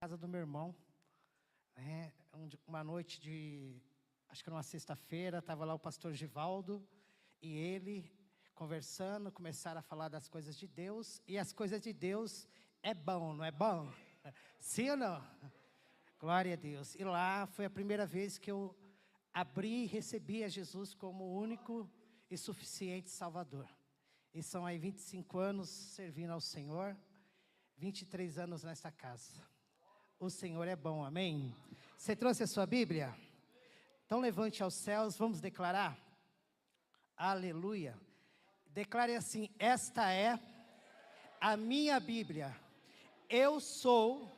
Casa do meu irmão, né? Uma noite de, acho que era uma sexta-feira, estava lá o pastor Givaldo e ele conversando, começaram a falar das coisas de Deus, e as coisas de Deus é bom, não é bom? Sim ou não? Glória a Deus. E lá foi a primeira vez que eu abri e recebi a Jesus como o único e suficiente Salvador. E são aí 25 anos servindo ao Senhor, 23 anos nesta casa. O Senhor é bom, amém? Você trouxe a sua Bíblia? Então levante aos céus, vamos declarar? Aleluia. Declare assim: esta é a minha Bíblia. Eu sou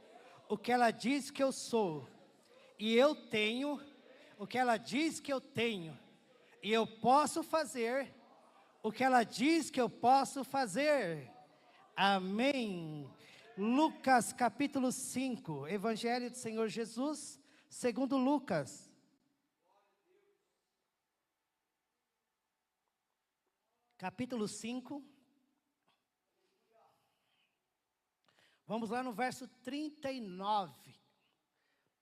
o que ela diz que eu sou. E eu tenho o que ela diz que eu tenho. E eu posso fazer o que ela diz que eu posso fazer. Amém. Lucas capítulo 5, Evangelho do Senhor Jesus, segundo Lucas. Capítulo 5. Vamos lá no verso 39.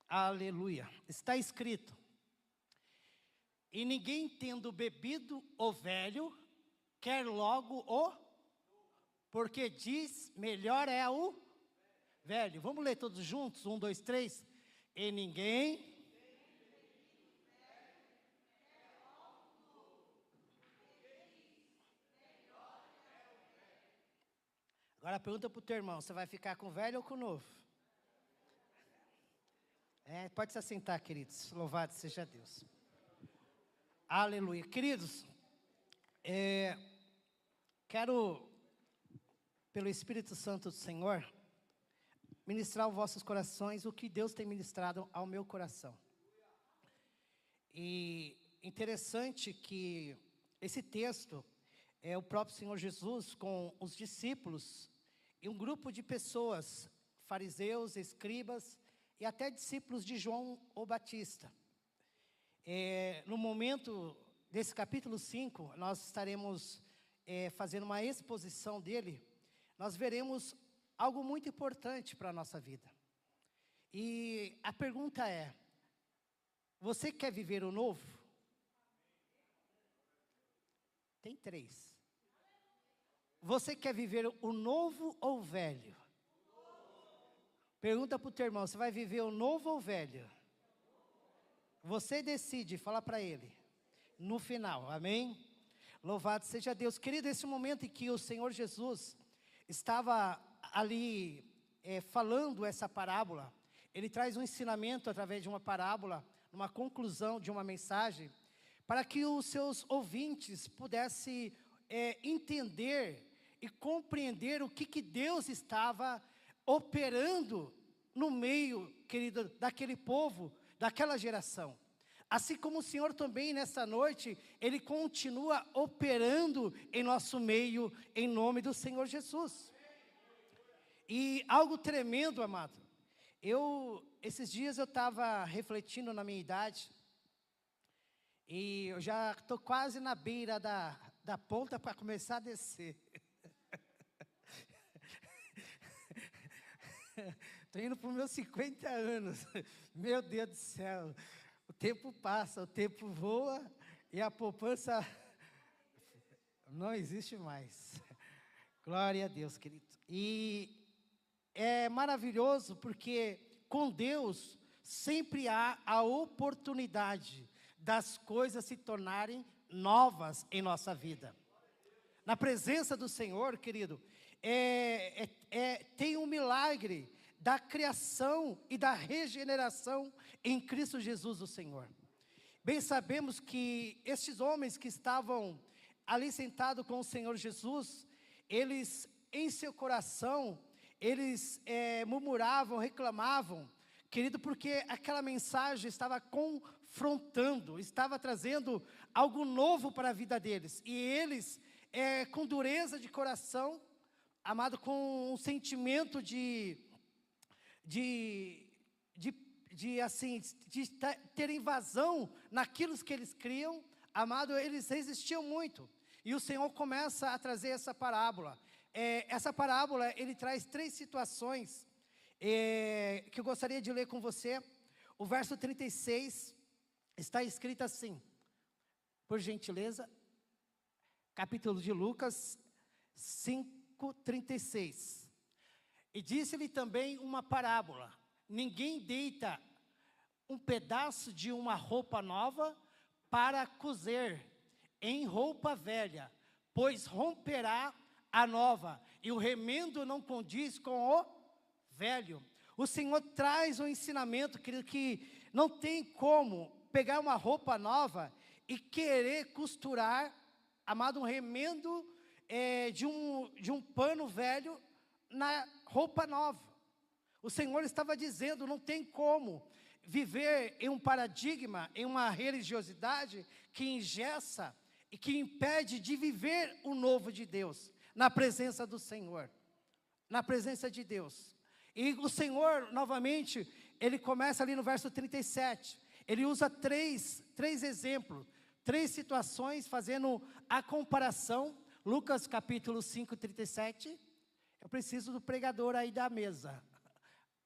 Aleluia. Está escrito: e ninguém tendo bebido o velho, quer logo o... Porque diz, melhor é o velho. Vamos ler todos juntos? 1, 2, 3. E ninguém... Agora pergunta para o teu irmão, você vai ficar com o velho ou com o novo? Pode se assentar, queridos. Louvado seja Deus. Aleluia. Queridos, quero, pelo Espírito Santo do Senhor, ministrar aos vossos corações o que Deus tem ministrado ao meu coração. E interessante que esse texto é o próprio Senhor Jesus com os discípulos e um grupo de pessoas, fariseus, escribas e até discípulos de João o Batista. No momento desse capítulo 5, nós estaremos fazendo uma exposição dele. Nós veremos algo muito importante para a nossa vida. E a pergunta é: você quer viver o novo? Tem 3. Você quer viver o novo ou o velho? Pergunta para o teu irmão, você vai viver o novo ou o velho? Você decide, fala para ele. No final, amém? Louvado seja Deus. Querido, esse momento em que o Senhor Jesus estava ali falando essa parábola, ele traz um ensinamento através de uma parábola, uma conclusão de uma mensagem, para que os seus ouvintes pudessem entender e compreender o que Deus estava operando no meio, querido, daquele povo, daquela geração. Assim como o Senhor também nessa noite, Ele continua operando em nosso meio, em nome do Senhor Jesus. E algo tremendo, amado. Esses dias eu estava refletindo na minha idade, e eu já estou quase na beira da ponta para começar a descer. Estou indo para os meus 50 anos. Meu Deus do céu. O tempo passa, o tempo voa e a poupança não existe mais. Glória a Deus, querido. E é maravilhoso porque com Deus sempre há a oportunidade das coisas se tornarem novas em nossa vida. Na presença do Senhor, querido, tem um milagre da criação e da regeneração em Cristo Jesus o Senhor. Bem sabemos que estes homens que estavam ali sentados com o Senhor Jesus, eles em seu coração, eles murmuravam, reclamavam, querido, porque aquela mensagem estava confrontando, estava trazendo algo novo para a vida deles. E eles, com dureza de coração, amado, com um sentimento de ter invasão naquilo que eles criam, amado, eles resistiam muito. E o Senhor começa a trazer essa parábola. Essa parábola, ele traz 3 situações que eu gostaria de ler com você. O verso 36 está escrito assim, por gentileza, capítulo de Lucas 5:36. E disse-lhe também uma parábola: ninguém deita um pedaço de uma roupa nova para cozer em roupa velha, pois romperá a nova, e o remendo não condiz com o velho. O Senhor traz um ensinamento, querido, que não tem como pegar uma roupa nova e querer costurar, amado, um remendo de um pano velho na roupa nova. O Senhor estava dizendo, não tem como viver em um paradigma, em uma religiosidade que engessa e que impede de viver o novo de Deus, na presença do Senhor, na presença de Deus. E o Senhor, novamente, Ele começa ali no verso 37, Ele usa três exemplos, 3 situações, fazendo a comparação. Lucas capítulo 5:37, eu preciso do pregador aí da mesa,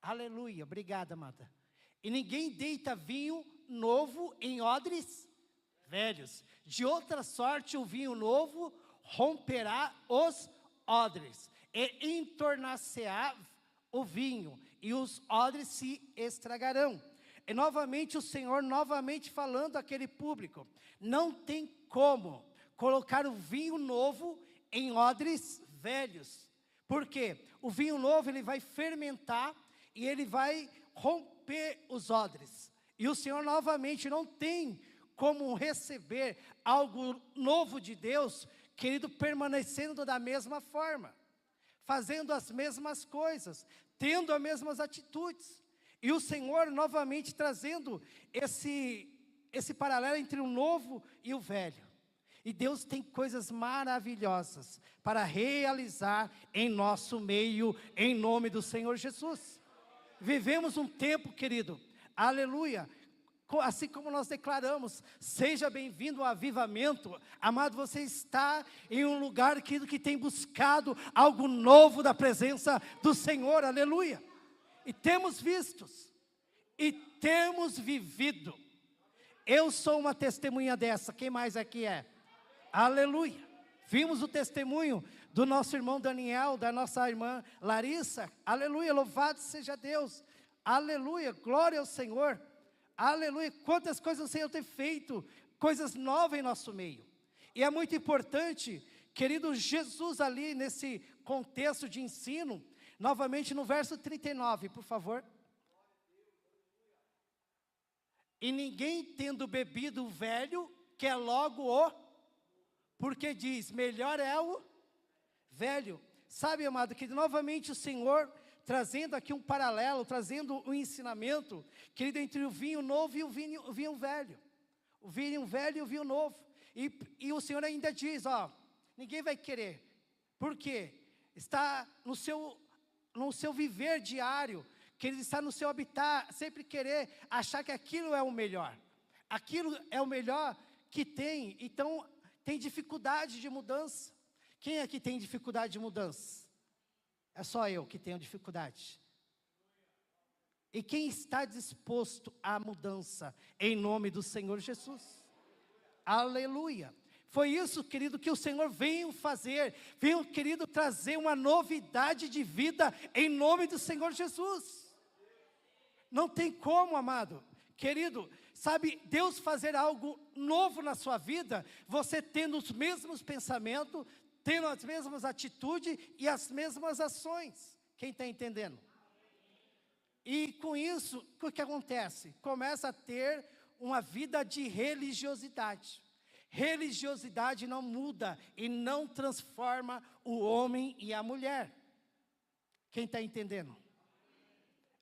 aleluia, obrigada, amada. E ninguém deita vinho novo em odres velhos, de outra sorte o vinho novo romperá os odres, e entornar-se-á o vinho, e os odres se estragarão. E novamente o Senhor, novamente falando àquele público, não tem como colocar o vinho novo em odres velhos. Por quê? O vinho novo, ele vai fermentar, e ele vai romper os odres. E o Senhor novamente não tem como receber algo novo de Deus, querido, permanecendo da mesma forma, fazendo as mesmas coisas, tendo as mesmas atitudes. E o Senhor novamente trazendo esse paralelo entre o novo e o velho. E Deus tem coisas maravilhosas para realizar em nosso meio, em nome do Senhor Jesus. Vivemos um tempo, querido, aleluia, assim como nós declaramos, seja bem-vindo ao avivamento. Amado, você está em um lugar, querido, que tem buscado algo novo da presença do Senhor, aleluia. E temos vistos, e temos vivido. Eu sou uma testemunha dessa, quem mais aqui é? Aleluia. Vimos o testemunho do nosso irmão Daniel, da nossa irmã Larissa, aleluia, louvado seja Deus, aleluia, glória ao Senhor, aleluia. Quantas coisas o Senhor tem feito, coisas novas em nosso meio. E é muito importante, querido, Jesus ali nesse contexto de ensino, novamente no verso 39, por favor. E ninguém tendo bebido o velho, quer logo porque diz, melhor é o velho. Sabe, amado, que novamente o Senhor trazendo aqui um paralelo, trazendo um ensinamento, querido, entre o vinho novo e o vinho velho. O vinho velho e o vinho novo. E o Senhor ainda diz, ninguém vai querer. Por quê? Está no seu viver diário, que ele está no seu habitat, sempre querer achar que aquilo é o melhor. Aquilo é o melhor que tem, então tem dificuldade de mudança. Quem aqui tem dificuldade de mudança? É só eu que tenho dificuldade. E quem está disposto à mudança, em nome do Senhor Jesus? Aleluia. Foi isso, querido, que o Senhor veio fazer, veio, querido, trazer uma novidade de vida, em nome do Senhor Jesus. Não tem como, amado, querido, sabe, Deus fazer algo novo na sua vida, você tendo os mesmos pensamentos, tendo as mesmas atitudes e as mesmas ações. Quem está entendendo? E com isso, o que acontece? Começa a ter uma vida de religiosidade. Religiosidade não muda e não transforma o homem e a mulher. Quem está entendendo?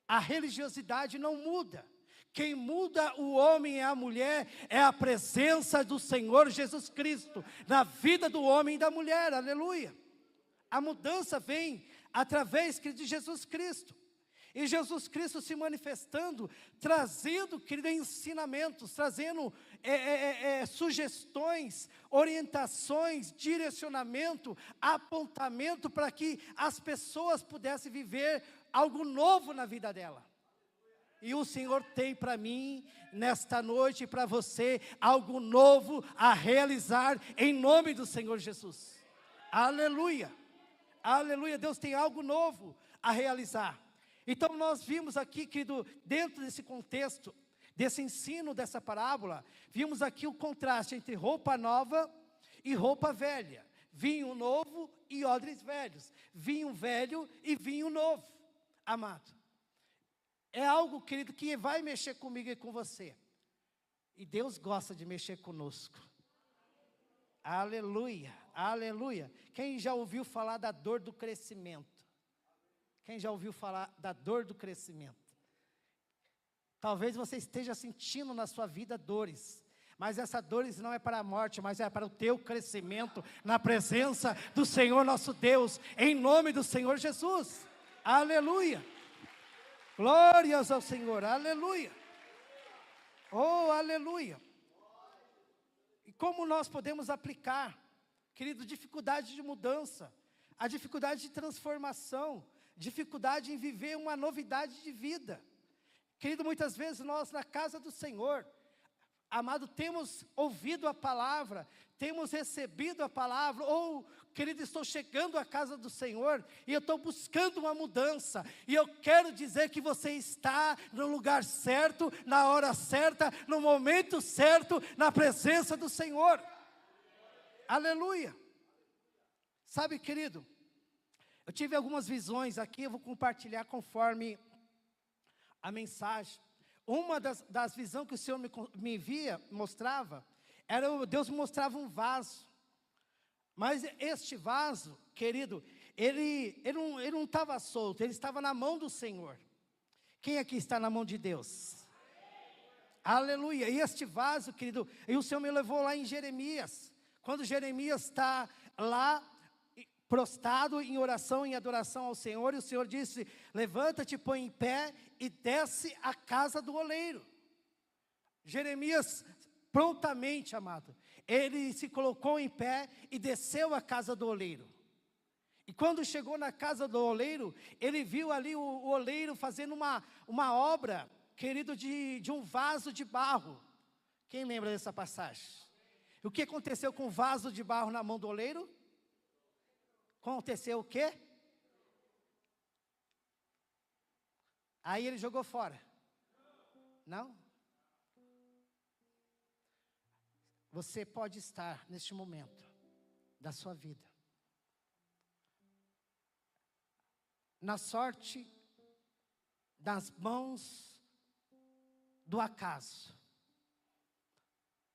A religiosidade não muda. Quem muda o homem e a mulher é a presença do Senhor Jesus Cristo na vida do homem e da mulher, aleluia. A mudança vem através de Jesus Cristo. E Jesus Cristo se manifestando, trazendo, querido, ensinamentos, trazendo sugestões, orientações, direcionamento, apontamento para que as pessoas pudessem viver algo novo na vida dela. E o Senhor tem para mim, nesta noite, para você, algo novo a realizar, em nome do Senhor Jesus. Aleluia, aleluia, Deus tem algo novo a realizar. Então nós vimos aqui, querido, dentro desse contexto, desse ensino, dessa parábola, vimos aqui o contraste entre roupa nova e roupa velha, vinho novo e odres velhos, vinho velho e vinho novo, amado. É algo, querido, que vai mexer comigo e com você. E Deus gosta de mexer conosco. Aleluia, aleluia. Quem já ouviu falar da dor do crescimento? Quem já ouviu falar da dor do crescimento? Talvez você esteja sentindo na sua vida dores. Mas essa dores não é para a morte, mas é para o teu crescimento na presença do Senhor nosso Deus. Em nome do Senhor Jesus. Aleluia. Glórias ao Senhor, aleluia. Oh, aleluia. E como nós podemos aplicar, querido, dificuldade de mudança, a dificuldade de transformação, dificuldade em viver uma novidade de vida. Querido, muitas vezes nós na casa do Senhor, amado, temos ouvido a palavra, temos recebido a palavra, ou, querido, estou chegando à casa do Senhor, e eu estou buscando uma mudança, e eu quero dizer que você está no lugar certo, na hora certa, no momento certo, na presença do Senhor. Aleluia. Sabe, querido, eu tive algumas visões aqui, eu vou compartilhar conforme a mensagem. Uma das visões que o Senhor me mostrava, Deus me mostrava um vaso. Mas este vaso, querido, ele não estava solto, ele estava na mão do Senhor. Quem aqui está na mão de Deus? Aleluia. E este vaso, querido, e o Senhor me levou lá em Jeremias. Quando Jeremias está lá, prostrado em oração, em adoração ao Senhor, e o Senhor disse: levanta-te, põe em pé e desce à casa do oleiro. Jeremias, prontamente, amado, ele se colocou em pé e desceu à casa do oleiro. E quando chegou na casa do oleiro, ele viu ali o oleiro fazendo uma obra, querido, de um vaso de barro. Quem lembra dessa passagem? O que aconteceu com o vaso de barro na mão do oleiro? Aconteceu o quê? Aí ele jogou fora. Não? Você pode estar neste momento da sua vida na sorte das mãos do acaso.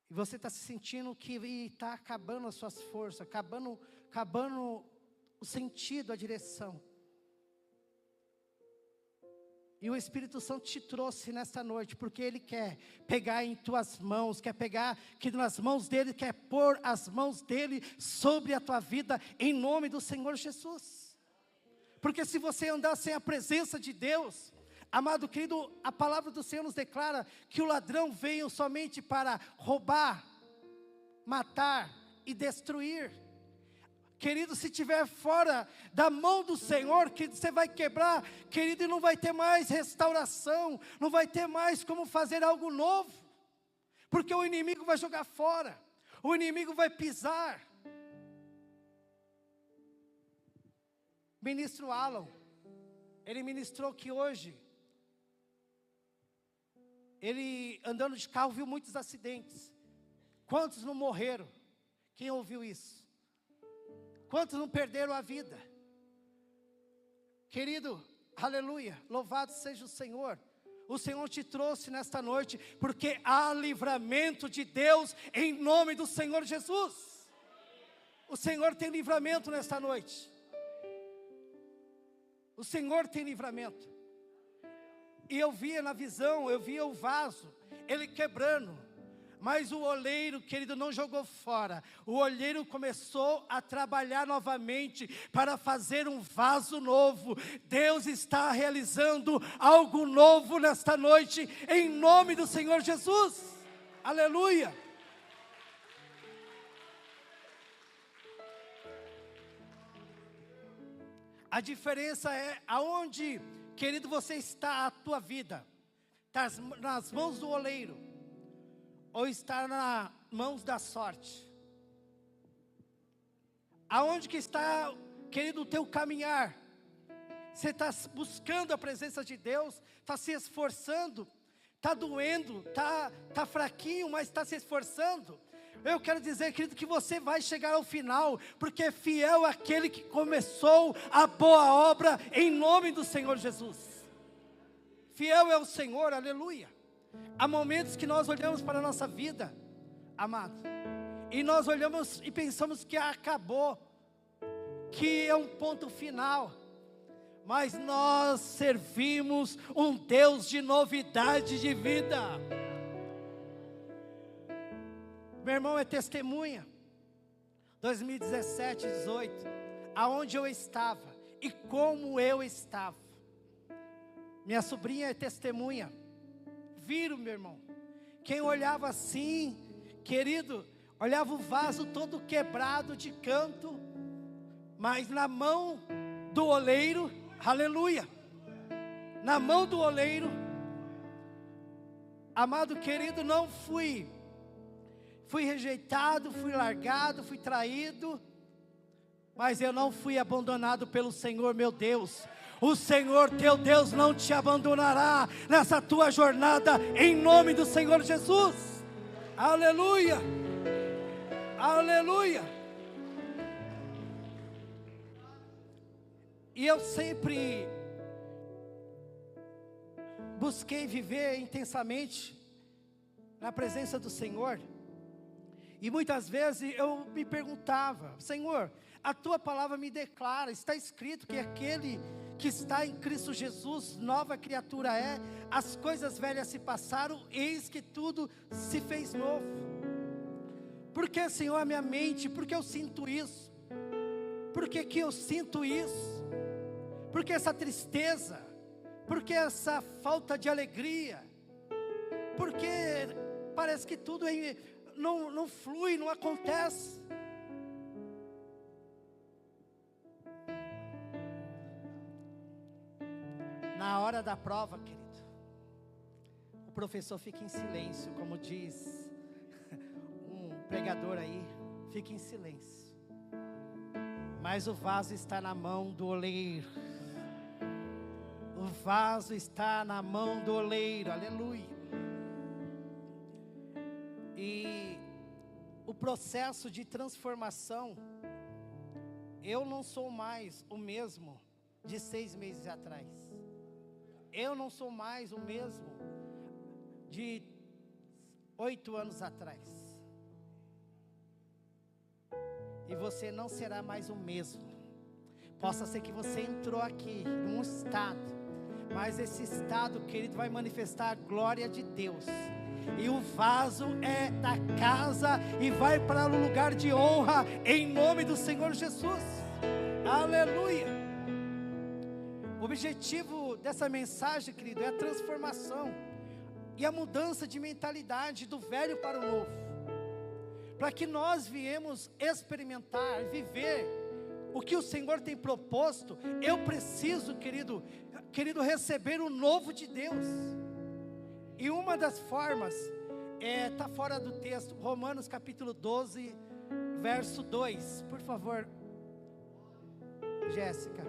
E você está se sentindo que está acabando as suas forças, acabando o sentido, a direção. E o Espírito Santo te trouxe nesta noite, porque Ele quer pegar em tuas mãos, quer pegar que nas mãos dEle, quer pôr as mãos dEle sobre a tua vida, em nome do Senhor Jesus. Porque se você andar sem a presença de Deus, amado querido, a palavra do Senhor nos declara que o ladrão veio somente para roubar, matar e destruir. Querido, se estiver fora da mão do Senhor, que você vai quebrar, querido, e não vai ter mais restauração, não vai ter mais como fazer algo novo, porque o inimigo vai jogar fora, o inimigo vai pisar. Ministro Alan, ele ministrou que hoje, ele andando de carro viu muitos acidentes. Quantos não morreram? Quem ouviu isso? Quantos não perderam a vida? Querido, aleluia, louvado seja o Senhor. O Senhor te trouxe nesta noite, porque há livramento de Deus, em nome do Senhor Jesus. O Senhor tem livramento nesta noite. O Senhor tem livramento. E eu via na visão, eu via o vaso, ele quebrando. Mas o oleiro, querido, não jogou fora. O oleiro começou a trabalhar novamente para fazer um vaso novo. Deus está realizando algo novo nesta noite, em nome do Senhor Jesus. Aleluia. A diferença é aonde, Querido, você está, a tua vida está nas mãos do oleiro, ou está nas mãos da sorte? Aonde que está, querido, o teu caminhar? Você está buscando a presença de Deus, está se esforçando, está doendo, está fraquinho, mas está se esforçando. Eu quero dizer, querido, que você vai chegar ao final, porque fiel é aquele que começou a boa obra, em nome do Senhor Jesus. Fiel é o Senhor, aleluia. Há momentos que nós olhamos para a nossa vida, amado, e nós olhamos e pensamos que acabou, que é um ponto final. Mas nós servimos um Deus de novidade de vida. Meu irmão é testemunha. 2017, 18, aonde eu estava e como eu estava. Minha sobrinha é testemunha. Viram, meu irmão? Quem olhava assim, querido, olhava o vaso todo quebrado de canto, mas na mão do oleiro, aleluia, na mão do oleiro, amado querido, não fui rejeitado, fui largado, fui traído, mas eu não fui abandonado pelo Senhor meu Deus. O Senhor teu Deus não te abandonará nessa tua jornada, em nome do Senhor Jesus. Aleluia, aleluia. E eu sempre busquei viver intensamente na presença do Senhor. E muitas vezes eu me perguntava: Senhor, a tua palavra me declara, está escrito que aquele que está em Cristo Jesus, nova criatura é, as coisas velhas se passaram, eis que tudo se fez novo. Por que, Senhor, a minha mente? Por que eu sinto isso? Por que que eu sinto isso? Por que essa tristeza? Por que essa falta de alegria? Porque parece que tudo não flui, não acontece. Na hora da prova, querido, o professor fica em silêncio, como diz um pregador aí, fica em silêncio. Mas o vaso está na mão do oleiro. O vaso está na mão do oleiro, aleluia. E o processo de transformação, eu não sou mais o mesmo de 6 meses atrás. Eu não sou mais o mesmo de 8 anos atrás. E você não será mais o mesmo. Possa ser que você entrou aqui num estado, mas esse estado, querido, vai manifestar a glória de Deus. E o vaso é da casa e vai para o lugar de honra, em nome do Senhor Jesus. Aleluia. O objetivo dessa mensagem, querido, é a transformação e a mudança de mentalidade do velho para o novo, para que nós viemos experimentar, viver o que o Senhor tem proposto. Eu preciso, querido, receber o novo de Deus. E uma das formas, está fora do texto, Romanos capítulo 12, verso 2, por favor, Jéssica,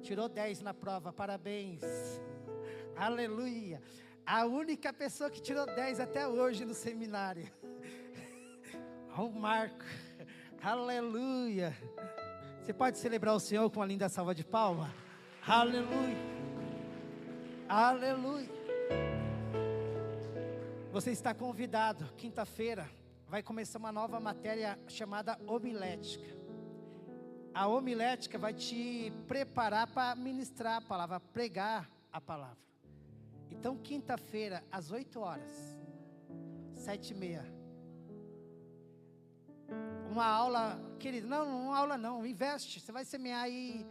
tirou 10 na prova, parabéns, aleluia, a única pessoa que tirou 10 até hoje no seminário, o Marco, aleluia. Você pode celebrar o Senhor com uma linda salva de palmas? Aleluia, aleluia. Você está convidado, quinta-feira vai começar uma nova matéria chamada homilética. A homilética vai te preparar para ministrar a palavra, pregar a palavra. Então, quinta-feira, às 8 horas, 7h30. Uma aula, querido, não, uma aula não, investe. Você vai semear aí,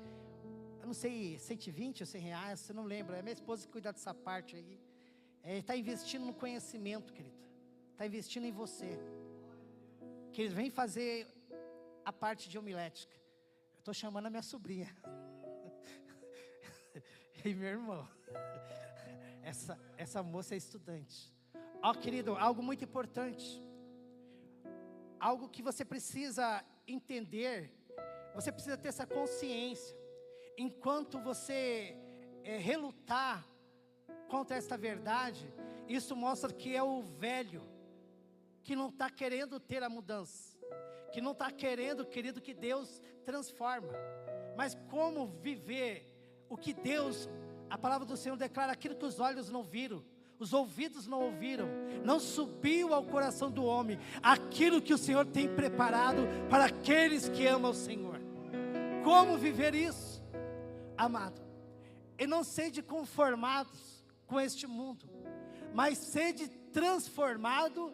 eu não sei, 120 ou 100 reais, você não lembra. É minha esposa que cuida dessa parte aí. Está investindo no conhecimento, querido. Está investindo em você. Querido, vem fazer a parte de homilética. Eu estou chamando a minha sobrinha. E meu irmão, essa moça é estudante. Ó, querido, algo muito importante, algo que você precisa entender, você precisa ter essa consciência. Enquanto você relutar contra esta verdade, isso mostra que é o velho, que não está querendo ter a mudança, que não está querendo, querido, que Deus transforma. Mas como viver o que Deus, a palavra do Senhor declara, aquilo que os olhos não viram, os ouvidos não ouviram, não subiu ao coração do homem, aquilo que o Senhor tem preparado para aqueles que amam o Senhor. Como viver isso, amado? E não sede conformados com este mundo, mas sede transformado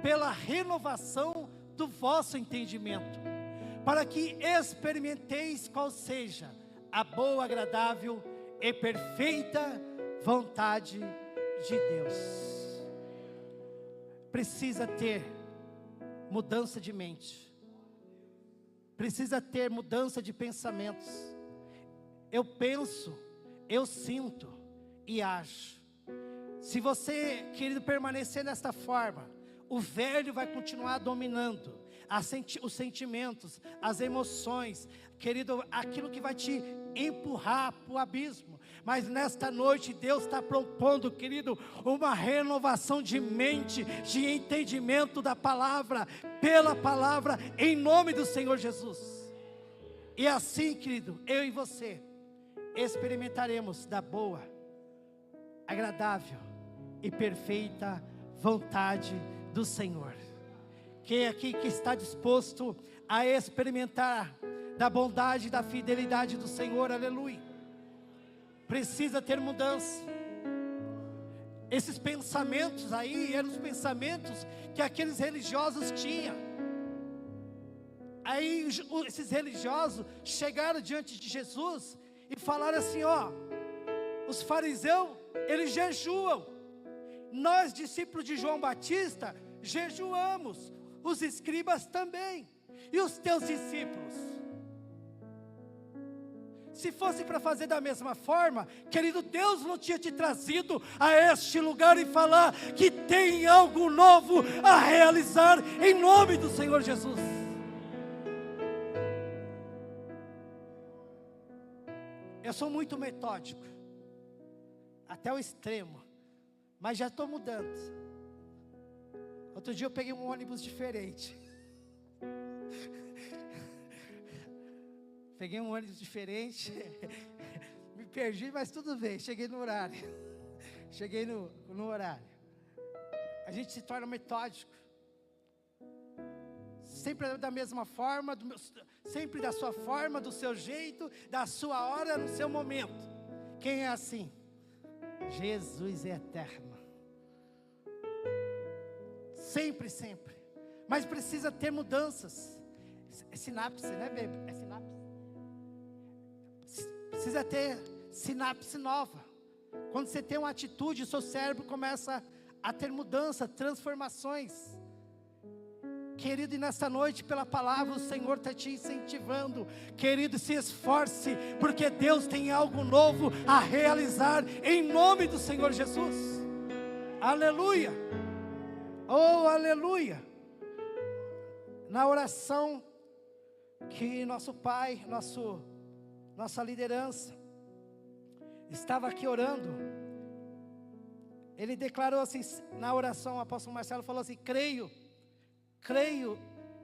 pela renovação do vosso entendimento, para que experimenteis qual seja a boa, agradável e perfeita vontade de Deus. Precisa ter mudança de mente, precisa ter mudança de pensamentos. Eu penso, eu sinto e ajo. Se você, querido, permanecer desta forma, o velho vai continuar dominando os sentimentos, as emoções, querido, aquilo que vai te empurrar para o abismo. Mas nesta noite Deus está propondo, querido, uma renovação de mente, de entendimento da palavra, pela palavra, em nome do Senhor Jesus. E assim, querido, eu e você experimentaremos da boa, agradável e perfeita vontade do Senhor. Quem aqui que está disposto a experimentar da bondade e da fidelidade do Senhor, aleluia, precisa ter mudança. Esses pensamentos aí eram os pensamentos que aqueles religiosos tinham. Aí esses religiosos chegaram diante de Jesus e falaram assim: ó, os fariseus, eles jejuam, nós discípulos de João Batista jejuamos, os escribas também, e os teus discípulos? Se fosse para fazer da mesma forma, querido, Deus não tinha te trazido a este lugar e falar que tem algo novo a realizar em nome do Senhor Jesus. Eu sou muito metódico, até o extremo, mas já estou mudando. Outro dia eu peguei um ônibus diferente. Peguei um ônibus diferente, me perdi, mas tudo bem, cheguei no horário. Cheguei no horário. A gente se torna metódico, sempre da mesma forma, sempre da sua forma, do seu jeito, da sua hora, no seu momento. Quem é assim? Jesus é eterno. Sempre, sempre. Mas precisa ter mudanças. É sinapse, né, bebê? É sinapse. Precisa ter sinapse nova. Quando você tem uma atitude, o seu cérebro começa a ter mudança, transformações. Querido, e nessa noite, pela palavra, o Senhor está te incentivando. Querido, se esforce, porque Deus tem algo novo a realizar, em nome do Senhor Jesus. Aleluia. Oh, aleluia. Na oração que nosso Pai, nossa liderança estava aqui orando, ele declarou assim, na oração, o apóstolo Marcelo falou assim: creio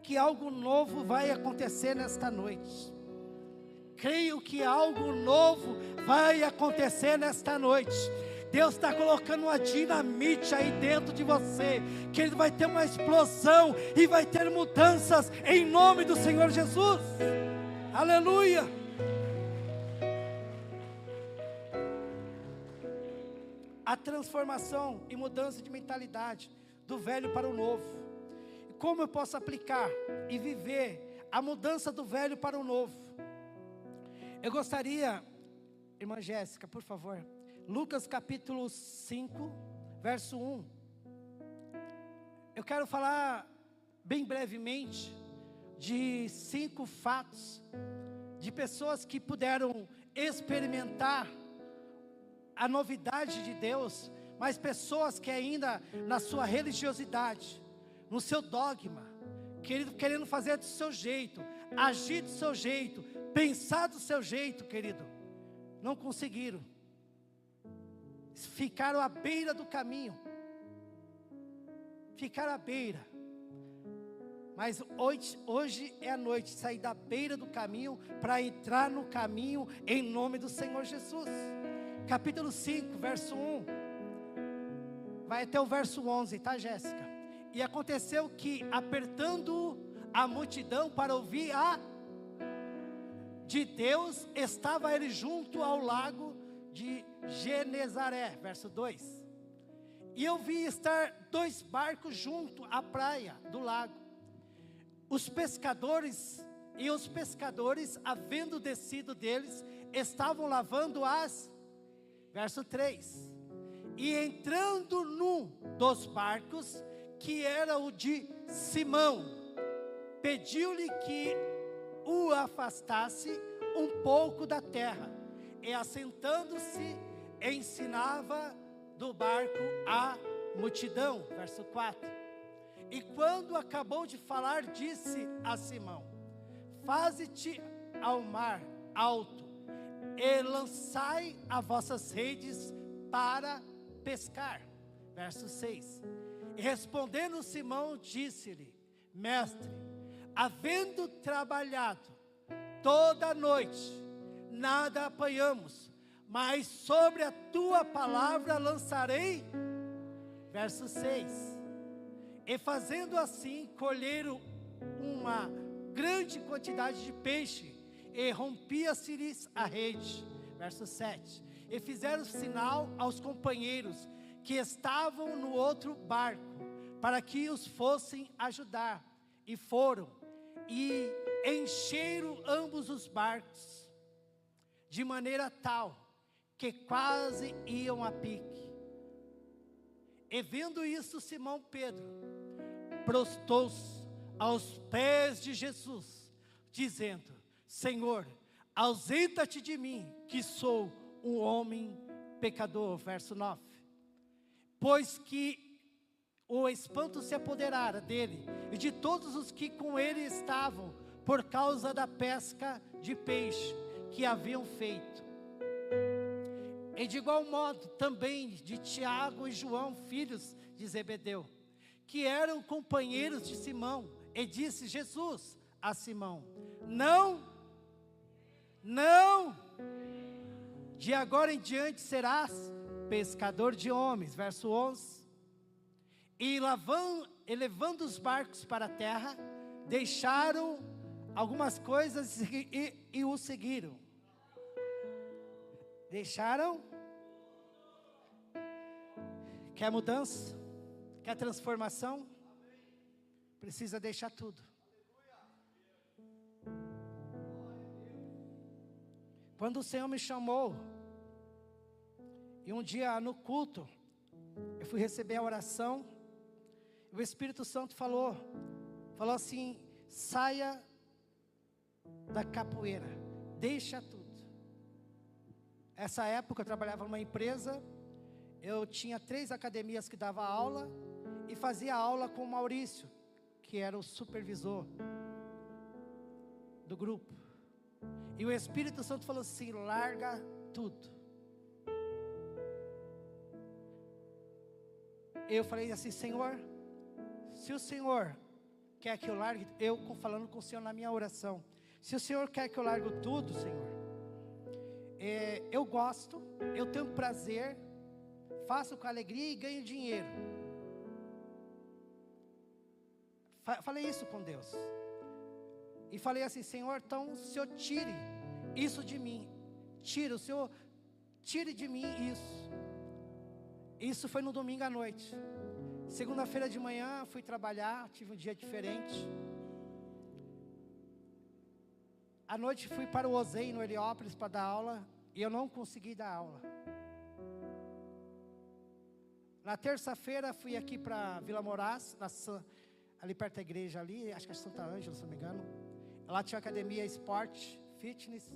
que algo novo vai acontecer nesta noite. Creio que algo novo vai acontecer nesta noite. Deus está colocando uma dinamite aí dentro de você, que Ele vai ter uma explosão e vai ter mudanças em nome do Senhor Jesus. Aleluia. A transformação e mudança de mentalidade do velho para o novo. Como eu posso aplicar e viver a mudança do velho para o novo? Eu gostaria, irmã Jéssica, por favor, Lucas capítulo 5, verso 1. Eu quero falar bem brevemente de 5 fatos de pessoas que puderam experimentar a novidade de Deus, mas pessoas que ainda na sua religiosidade, no seu dogma, querendo fazer do seu jeito, agir do seu jeito, pensar do seu jeito, querido, não conseguiram. Ficaram à beira do caminho. Ficaram à beira. Mas hoje é a noite de sair da beira do caminho para entrar no caminho em nome do Senhor Jesus. Capítulo 5, verso 1. Vai até o verso 11, tá, Jéssica? E aconteceu que, apertando a multidão para ouvir de Deus, estava ele junto ao lago de Genezaré, verso 2. E eu vi estar 2 barcos junto à praia do lago. Os pescadores, havendo descido deles, estavam lavando verso 3. E entrando num dos barcos, que era o de Simão, pediu-lhe que o afastasse um pouco da terra. E assentando-se, ensinava do barco a multidão, verso 4. E quando acabou de falar, disse a Simão: faze-te ao mar alto, e lançai as vossas redes para pescar, verso 6. E respondendo Simão, disse-lhe: mestre, havendo trabalhado toda a noite, nada apanhamos, mas sobre a tua palavra lançarei, verso 6. E fazendo assim, colheram uma grande quantidade de peixe, e rompia-se-lhes a rede, verso 7. E fizeram sinal aos companheiros que estavam no outro barco, para que os fossem ajudar. E foram, e encheram ambos os barcos, de maneira tal, que quase iam a pique. E vendo isso, Simão Pedro prostrou-se aos pés de Jesus, dizendo: Senhor, ausenta-te de mim, que sou um homem pecador, verso 9. Pois que o espanto se apoderara dele e de todos os que com ele estavam, por causa da pesca de peixe que haviam feito. E de igual modo também de Tiago e João, filhos de Zebedeu, que eram companheiros de Simão. E disse Jesus a Simão: não, de agora em diante serás pescador de homens, verso 11. E levando os barcos para a terra, deixaram algumas coisas e o seguiram. Deixaram? Quer mudança? Quer transformação? Precisa deixar tudo. Quando o Senhor me chamou, e um dia no culto, eu fui receber a oração, o Espírito Santo falou assim: saia da capoeira, deixa tudo. Essa época eu trabalhava numa empresa, eu tinha 3 academias que dava aula, e fazia aula com o Maurício, que era o supervisor do grupo. E o Espírito Santo falou assim: larga tudo. Eu falei assim: Senhor, se o Senhor quer que eu largue, eu falando com o Senhor na minha oração, se o Senhor quer que eu largue tudo, Senhor, eu gosto, eu tenho prazer, faço com alegria e ganho dinheiro. Falei isso com Deus. E falei assim: Senhor, então o Senhor tire isso de mim. O Senhor tire de mim isso. Isso foi no domingo à noite. Segunda-feira de manhã fui trabalhar, tive um dia diferente. À noite fui para o Osei, no Heliópolis, para dar aula, e eu não consegui dar aula. Na terça-feira fui aqui para Vila Moraes, ali perto da igreja ali, acho que é Santa Ângela, se não me engano. Lá tinha academia esporte, fitness,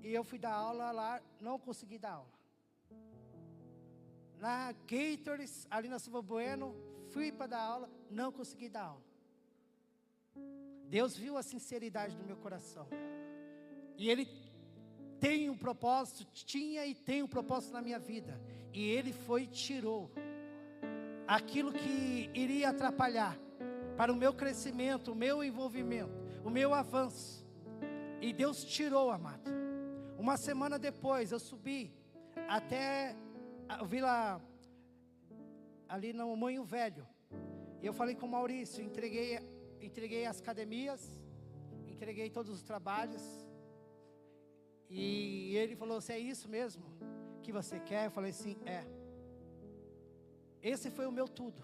e eu fui dar aula lá, não consegui dar aula. na Gatorade, ali na Silva Bueno, fui para dar aula, não consegui dar aula. Deus viu a sinceridade do meu coração. E Ele tem um propósito, tinha e tem um propósito na minha vida. E Ele foi e tirou aquilo que iria atrapalhar para o meu crescimento, o meu envolvimento, o meu avanço. E Deus tirou, amado. Uma semana depois eu subi até a Vila, ali no Moinho Velho. E eu falei com o Maurício, entreguei as academias, entreguei todos os trabalhos. E ele falou: "Se é isso mesmo que você quer?" Eu falei: "Sim, é." Esse foi o meu tudo.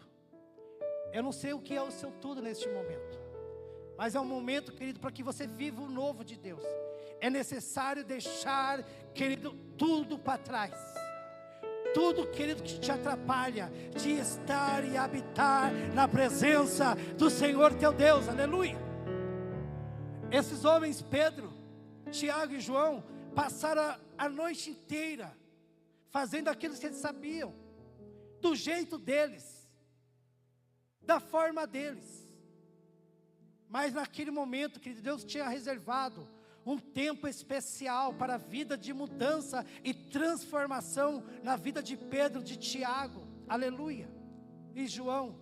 Eu não sei o que é o seu tudo neste momento, mas é um momento, querido, para que você viva o novo de Deus. É necessário deixar, querido, tudo para trás. Tudo, querido, que te atrapalha de estar e habitar na presença do Senhor teu Deus. Aleluia. Esses homens, Pedro, Tiago e João, passaram a noite inteira fazendo aquilo que eles sabiam, do jeito deles, da forma deles. Mas naquele momento, querido, Deus tinha reservado um tempo especial para a vida de mudança e transformação na vida de Pedro, de Tiago, aleluia, e João.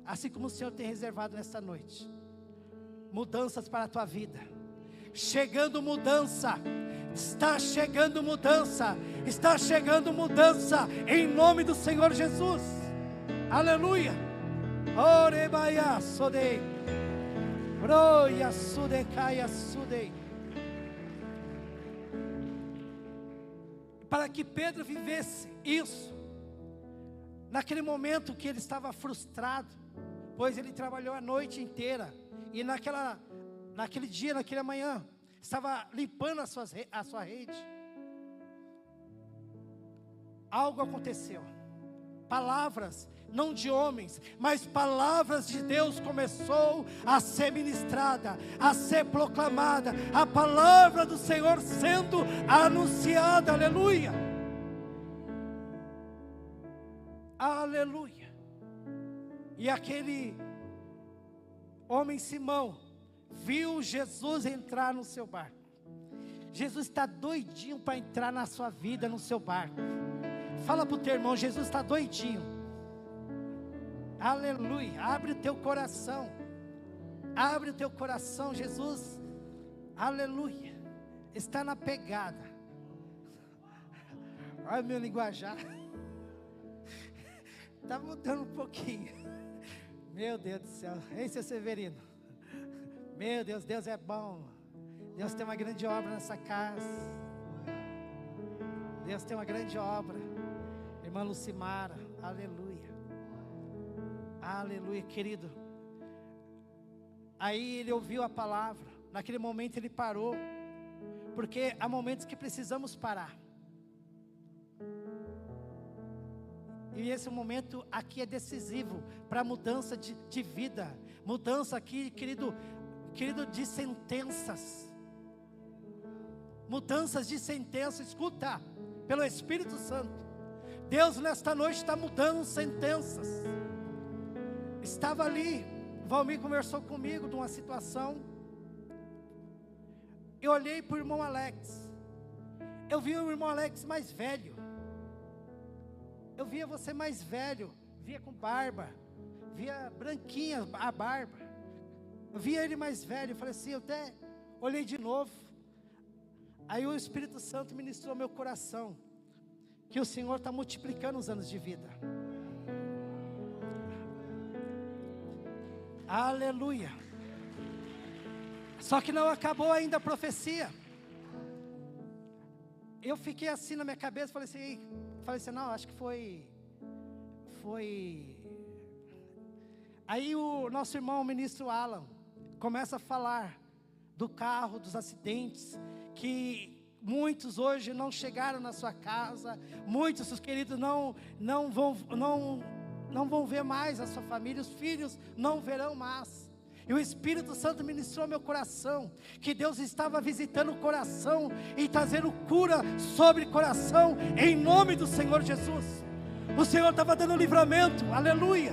Assim como o Senhor tem reservado nesta noite mudanças para a tua vida. Chegando mudança, está chegando mudança, está chegando mudança, em nome do Senhor Jesus, aleluia. Orebaia sodei, broia sudecaia sudei. Para que Pedro vivesse isso, naquele momento que ele estava frustrado, pois ele trabalhou a noite inteira, e naquele dia, naquela manhã, estava limpando a sua rede. Algo aconteceu. Palavras, não de homens, mas palavras de Deus começou a ser ministrada, a ser proclamada. A palavra do Senhor sendo anunciada, aleluia. Aleluia. E aquele homem Simão viu Jesus entrar no seu barco. Jesus está doidinho para entrar na sua vida, no seu barco. Fala para o teu irmão: Jesus está doidinho. Aleluia. Abre o teu coração. Abre o teu coração. Jesus, aleluia, está na pegada. Olha meu linguajar. Está mudando um pouquinho. Meu Deus do céu. Ei, seu Severino. Meu Deus, Deus é bom. Deus tem uma grande obra nessa casa. Deus tem uma grande obra. Irmã Lucimara, aleluia. Aleluia, querido. Aí ele ouviu a palavra. Naquele momento ele parou, porque há momentos que precisamos parar. E esse momento aqui é decisivo para a mudança de vida. Mudança aqui, querido, de sentenças. Mudanças de sentença. Escuta, pelo Espírito Santo, Deus nesta noite está mudando sentenças. Estava ali, Valmir conversou comigo de uma situação. Eu olhei para o irmão Alex. Eu vi o irmão Alex mais velho. Eu via você mais velho, via com barba, via branquinha a barba. Eu via ele mais velho, eu falei assim, eu até olhei de novo. Aí o Espírito Santo ministrou meu coração, que o Senhor está multiplicando os anos de vida. Aleluia. Só que não acabou ainda a profecia. Eu fiquei assim na minha cabeça, falei assim, não, acho que foi. Aí o nosso irmão, o ministro Alan, começa a falar do carro, dos acidentes, que muitos hoje não chegaram na sua casa, muitos, seus queridos, não vão ver mais a sua família, os filhos não verão mais. E o Espírito Santo ministrou meu coração, que Deus estava visitando o coração e trazendo cura sobre o coração, em nome do Senhor Jesus. O Senhor estava dando livramento, aleluia.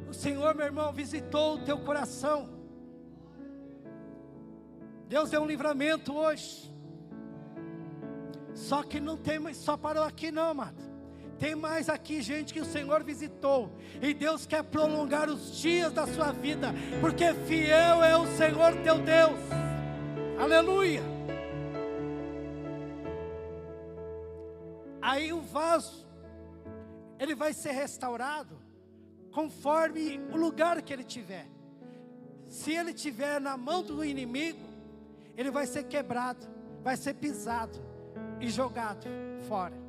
O Senhor, meu irmão, visitou o teu coração. Deus deu um livramento hoje. Só que não tem, só parou aqui não, amado. Tem mais aqui gente que o Senhor visitou, e Deus quer prolongar os dias da sua vida, porque fiel é o Senhor teu Deus, aleluia. Aí o vaso, ele vai ser restaurado, conforme o lugar que ele tiver. Se ele tiver na mão do inimigo, ele vai ser quebrado, vai ser pisado e jogado fora.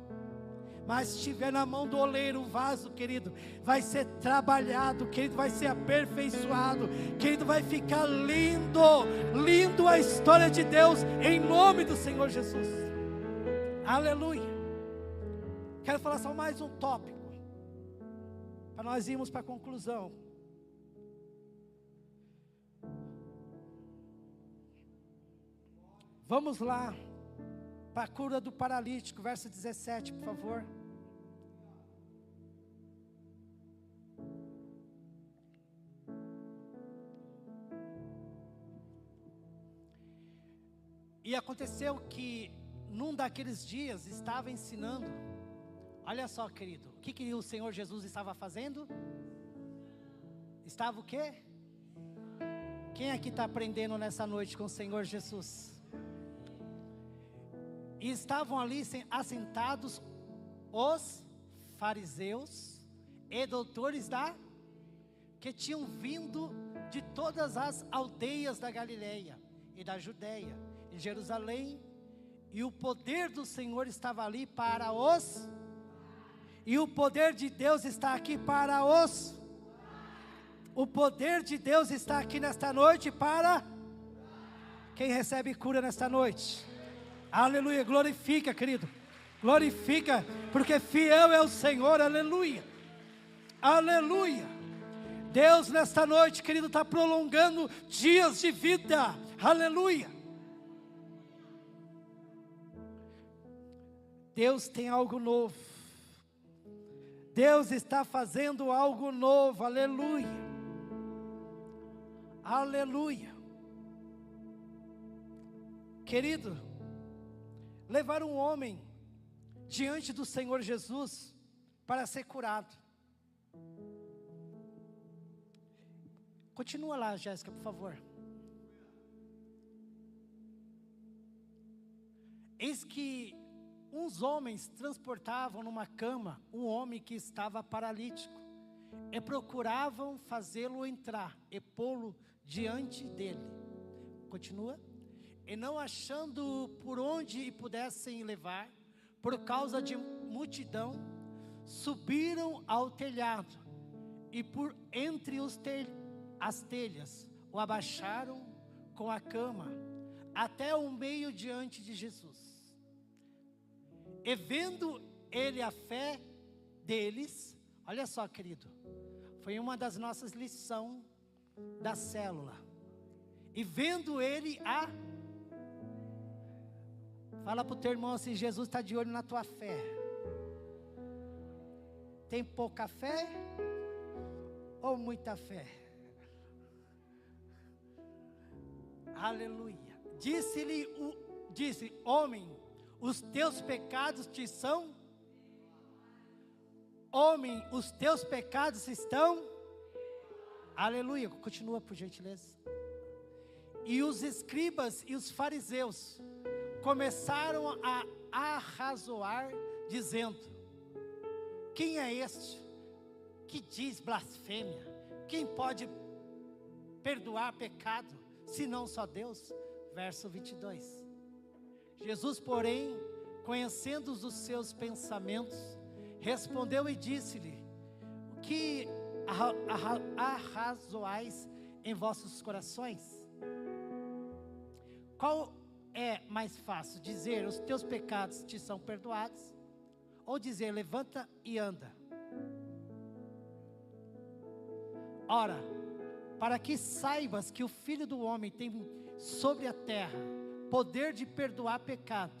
Mas se estiver na mão do oleiro, o vaso, querido, vai ser trabalhado, querido, vai ser aperfeiçoado, querido, vai ficar lindo, lindo a história de Deus, em nome do Senhor Jesus, aleluia. Quero falar só mais um tópico, para nós irmos para a conclusão. Vamos lá, para a cura do paralítico, verso 17, por favor. E aconteceu que, num daqueles dias, estava ensinando. Olha só, querido, o que o Senhor Jesus estava fazendo? Estava o quê? Quem aqui está aprendendo nessa noite com o Senhor Jesus? E estavam ali assentados os fariseus e doutores que tinham vindo de todas as aldeias da Galileia e da Judeia, e Jerusalém, e o poder do Senhor estava ali para os, e o poder de Deus está aqui para os, o poder de Deus está aqui nesta noite para quem recebe cura nesta noite. Aleluia, glorifica, querido, glorifica, porque fiel é o Senhor, aleluia, aleluia. Deus nesta noite, querido, está prolongando dias de vida, aleluia. Deus tem algo novo, Deus está fazendo algo novo, aleluia, aleluia. Querido, levar um homem diante do Senhor Jesus para ser curado. Continua lá, Jéssica, por favor. Eis que uns homens transportavam numa cama um homem que estava paralítico, e procuravam fazê-lo entrar e pô-lo diante dele. Continua. E não achando por onde pudessem levar, por causa de multidão, subiram ao telhado, e por entre as telhas, o abaixaram com a cama, até o meio diante de Jesus. E vendo ele a fé deles, olha só, querido, foi uma das nossas lições da célula. E vendo ele fala para o teu irmão assim: Jesus está de olho na tua fé. Tem pouca fé ou muita fé? Aleluia. Disse: homem, os teus pecados te são? Homem, os teus pecados estão? Aleluia. Continua, por gentileza. E os escribas e os fariseus começaram a arrazoar, dizendo: quem é este que diz blasfêmia? Quem pode perdoar pecado, senão só Deus? Verso 22. Jesus, porém, conhecendo os seus pensamentos, respondeu e disse-lhe: o que arrazoais em vossos corações? Qual é mais fácil, dizer os teus pecados te são perdoados, ou dizer levanta e anda? Ora, para que saibas que o Filho do Homem tem sobre a terra poder de perdoar pecado,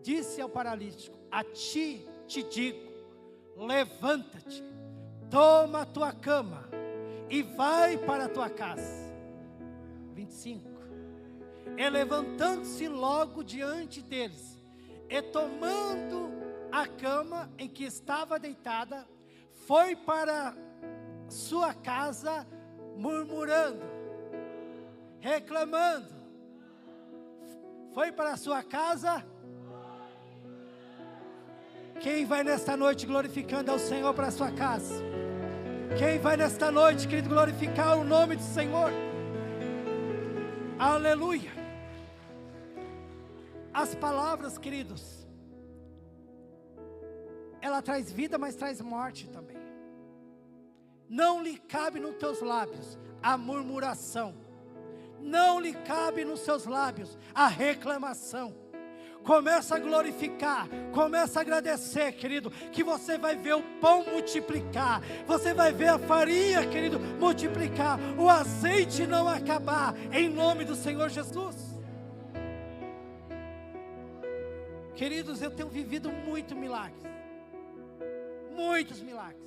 disse ao paralítico: a ti te digo, levanta-te, toma a tua cama e vai para a tua casa. 25. E levantando-se logo diante deles, e tomando a cama em que estava deitada, foi para sua casa murmurando, reclamando. Foi para a sua casa. Quem vai nesta noite glorificando ao Senhor para a sua casa? Quem vai nesta noite, querido, glorificar o nome do Senhor? Aleluia. As palavras, queridos, ela traz vida, mas traz morte também. Não lhe cabe nos teus lábios a murmuração, não lhe cabe nos seus lábios a reclamação. Começa a glorificar, começa a agradecer, querido, que você vai ver o pão multiplicar, você vai ver a farinha, querido, multiplicar, o azeite não acabar, em nome do Senhor Jesus. Queridos, eu tenho vivido muitos milagres, muitos milagres.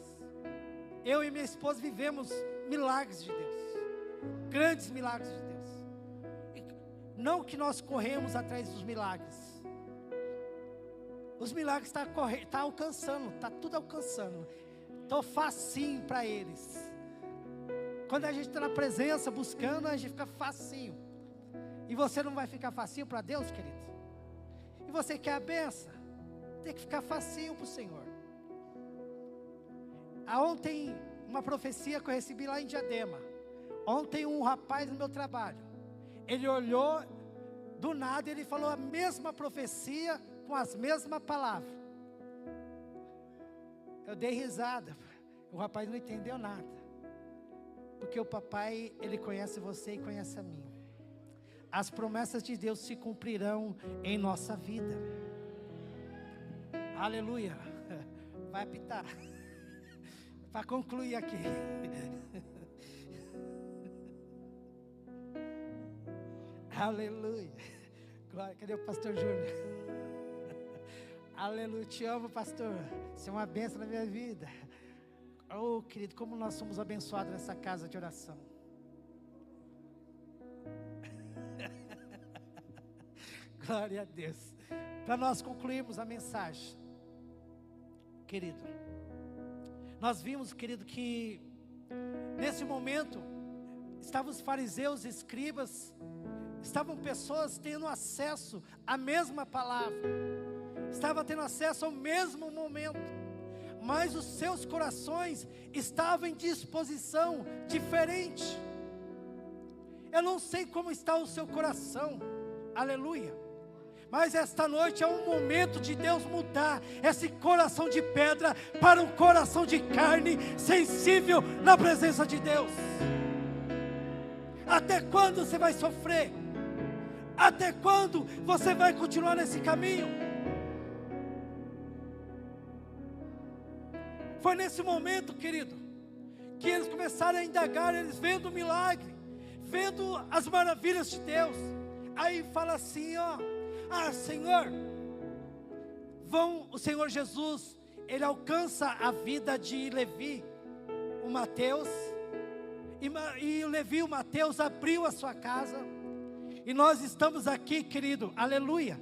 Eu e minha esposa vivemos milagres de Deus, grandes milagres de Deus. Não que nós corremos atrás dos milagres. Os milagres tá alcançando, está tudo alcançando. Estou facinho para eles. Quando a gente está na presença, buscando, a gente fica facinho. E você não vai ficar facinho para Deus, querido? E você quer a benção? Tem que ficar facinho para o Senhor. Ontem, uma profecia que eu recebi lá em Diadema. Ontem um rapaz no meu trabalho, ele olhou, do nada ele falou a mesma profecia, com as mesmas palavras. Eu dei risada. O rapaz não entendeu nada. Porque o papai, ele conhece você e conhece a mim. As promessas de Deus se cumprirão em nossa vida. Aleluia. Vai apitar. Para concluir aqui. Aleluia. Glória. Cadê o pastor Júnior? Aleluia, te amo, pastor. Você é uma bênção na minha vida. Oh, querido, como nós somos abençoados nessa casa de oração. Glória a Deus. Para nós concluirmos a mensagem, querido, nós vimos, querido, que nesse momento estavam os fariseus, escribas, estavam pessoas tendo acesso à mesma palavra. Estava tendo acesso ao mesmo momento, mas os seus corações estavam em disposição diferente. Eu não sei como está o seu coração, aleluia, mas esta noite é um momento de Deus mudar esse coração de pedra para um coração de carne, sensível na presença de Deus. Até quando você vai sofrer? Até quando você vai continuar nesse caminho? Foi nesse momento, querido, que eles começaram a indagar, eles vendo o milagre, vendo as maravilhas de Deus. Aí fala assim, ó, Senhor, o Senhor Jesus, ele alcança a vida de Levi, o Mateus, e Levi, o Mateus, abriu a sua casa, e nós estamos aqui, querido, aleluia,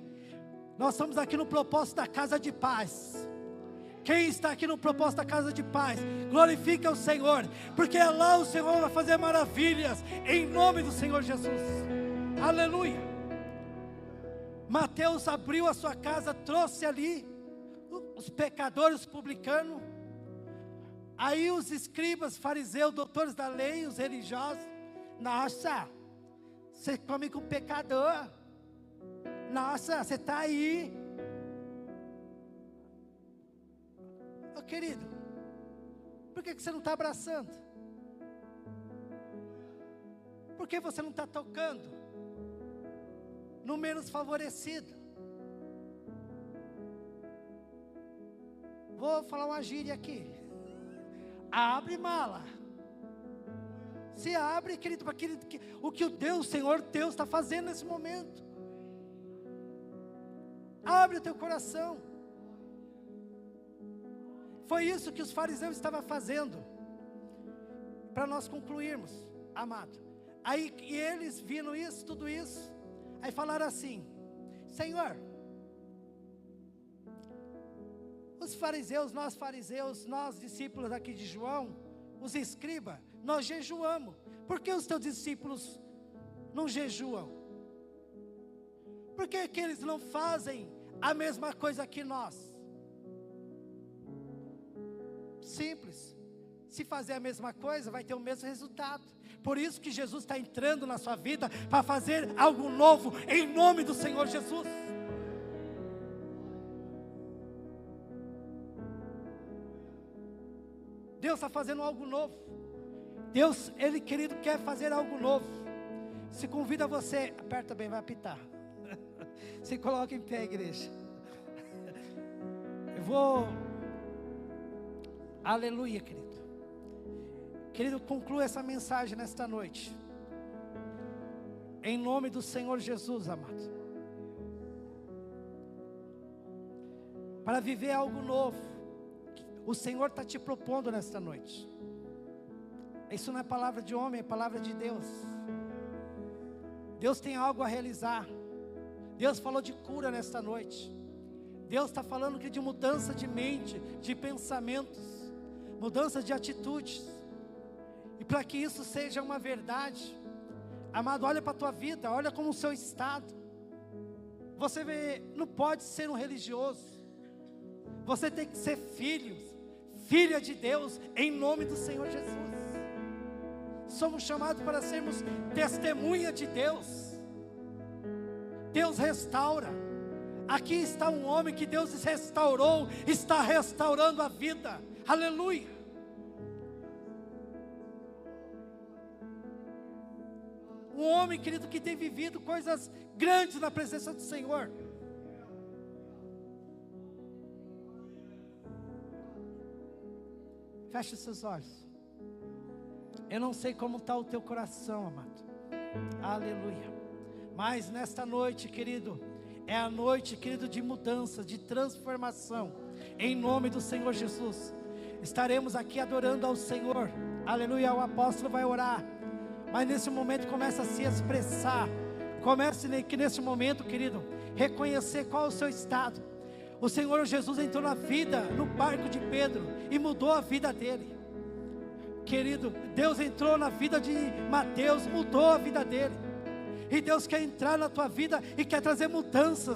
nós estamos aqui no propósito da casa de paz. Quem está aqui no propósito da casa de paz, glorifica o Senhor, porque lá o Senhor vai fazer maravilhas, em nome do Senhor Jesus, aleluia. Mateus abriu a sua casa, trouxe ali os pecadores, os publicanos, aí os escribas, fariseus, doutores da lei, os religiosos, nossa, você come com pecador, nossa, você está aí. Querido, por que você não está abraçando? Por que você não está tocando no menos favorecido? Vou falar uma gíria aqui. Abre mala. Se abre, querido, para o que o Senhor Deus está fazendo nesse momento. Abre o teu coração. Foi isso que os fariseus estavam fazendo. Para nós concluirmos, amado. Aí e eles viram isso, tudo isso. Aí falaram assim: Senhor, os fariseus, nós discípulos aqui de João, os escribas, nós jejuamos. Por que os teus discípulos não jejuam? Por que eles não fazem a mesma coisa que nós? Simples. Se fazer a mesma coisa, vai ter o mesmo resultado. Por isso que Jesus está entrando na sua vida, para fazer algo novo, em nome do Senhor Jesus. Deus está fazendo algo novo. Deus, Ele, querido, quer fazer algo novo. Se convida você, aperta bem, vai apitar. Se coloca em pé, igreja. Eu vou, aleluia, querido. Querido, conclua essa mensagem nesta noite. Em nome do Senhor Jesus, amado. Para viver algo novo, o Senhor está te propondo nesta noite. Isso não é palavra de homem, é palavra de Deus. Deus tem algo a realizar. Deus falou de cura nesta noite. Deus está falando que de mudança de mente, de pensamentos, mudança de atitudes. E para que isso seja uma verdade, amado, olha para a tua vida, olha como o seu estado. Você não pode ser um religioso. Você tem que ser filha de Deus, em nome do Senhor Jesus. Somos chamados para sermos testemunha de Deus. Deus restaura. Aqui está um homem que Deus restaurou, está restaurando a vida. Aleluia. Um homem, querido, que tem vivido coisas grandes na presença do Senhor. Feche os seus olhos. Eu não sei como está o teu coração, amado. Aleluia. Mas nesta noite, querido, é a noite, querido, de mudança, de transformação. Em nome do Senhor Jesus. Estaremos aqui adorando ao Senhor. Aleluia. O apóstolo vai orar. Mas nesse momento começa a se expressar. Comece que nesse momento, querido, reconhecer qual é o seu estado. O Senhor Jesus entrou na vida, no barco de Pedro, e mudou a vida dele. Querido, Deus entrou na vida de Mateus, mudou a vida dele. E Deus quer entrar na tua vida e quer trazer mudanças